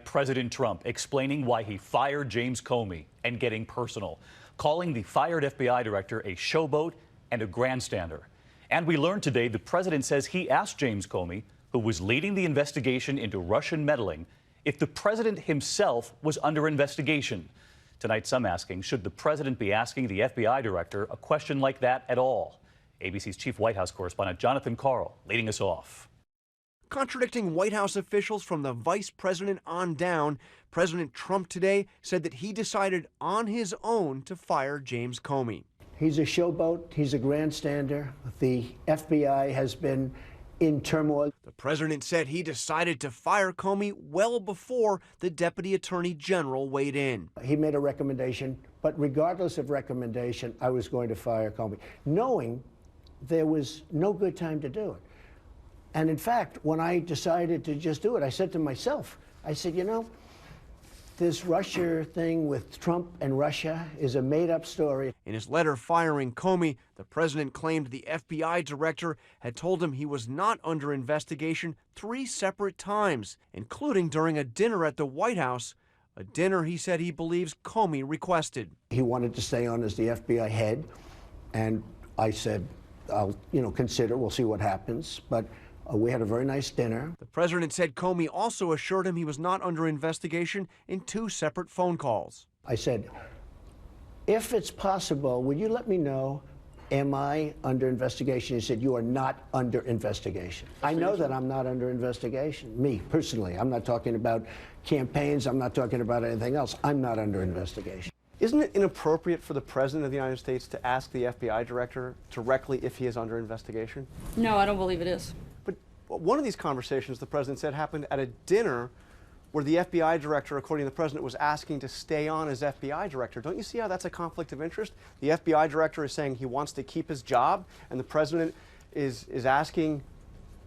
President Trump explaining why he fired James Comey and getting personal, calling the fired FBI director a showboat and a grandstander. And we learned today the president says he asked James Comey, who was leading the investigation into Russian meddling, if the president himself was under investigation. Tonight, some asking, should the president be asking the FBI director a question like that at all? ABC's chief White House correspondent Jonathan Karl leading us off. Contradicting White House officials from the vice president on down, President Trump today said that he decided on his own to fire James Comey. He's a showboat. He's a grandstander. The FBI has been in turmoil. The president said he decided to fire Comey well before the deputy attorney general weighed in. He made a recommendation, but regardless of recommendation, I was going to fire Comey, knowing there was no good time to do it. And in fact, when I decided to just do it, I said to myself, I said, you know, this Russia thing with Trump and Russia is a made-up story. In his letter firing Comey, the president claimed the FBI director had told him he was not under investigation 3 separate times, including during a dinner at the White House, a dinner he said he believes Comey requested. He wanted to stay on as the FBI head, and I said, I'll, consider, we'll see what happens. But we had a very nice dinner. The president said Comey also assured him he was not under investigation in 2 separate phone calls. I said, if it's possible, would you let me know, am I under investigation? He said, you are not under investigation. I know that I'm not under investigation, me personally. I'm not talking about campaigns. I'm not talking about anything else. I'm not under investigation. Isn't it inappropriate for the President of the United States to ask the FBI director directly if he is under investigation? No, I don't believe it is. But one of these conversations, the President said, happened at a dinner where the FBI director, according to the President, was asking to stay on as FBI director. Don't you see how that's a conflict of interest? The FBI director is saying he wants to keep his job, and the President is asking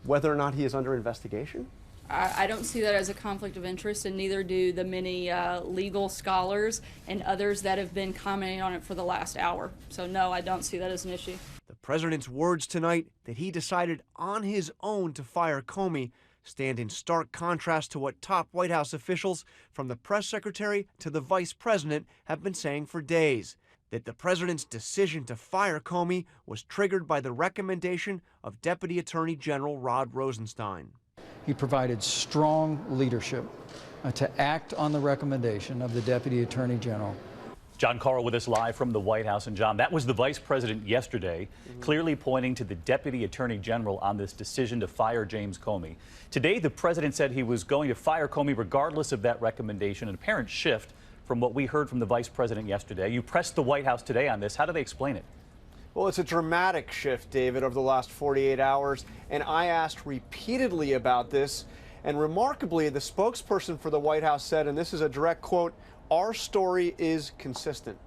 whether or not he is under investigation? I don't see that as a conflict of interest, and neither do the many legal scholars and others that have been commenting on it for the last hour. So no, I don't see that as an issue. The president's words tonight that he decided on his own to fire Comey stand in stark contrast to what top White House officials, from the press secretary to the vice president, have been saying for days. That the president's decision to fire Comey was triggered by the recommendation of Deputy Attorney General Rod Rosenstein. He provided strong leadership to act on the recommendation of the Deputy Attorney General. John Karl with us live from the White House. And John, that was the vice president yesterday, clearly pointing to the Deputy Attorney General on this decision to fire James Comey. Today, the president said he was going to fire Comey regardless of that recommendation, an apparent shift from what we heard from the vice president yesterday. You pressed the White House today on this. How do they explain it? Well, it's a dramatic shift, David, over the last 48 hours, and I asked repeatedly about this, and remarkably, the spokesperson for the White House said, and this is a direct quote, "Our story is consistent."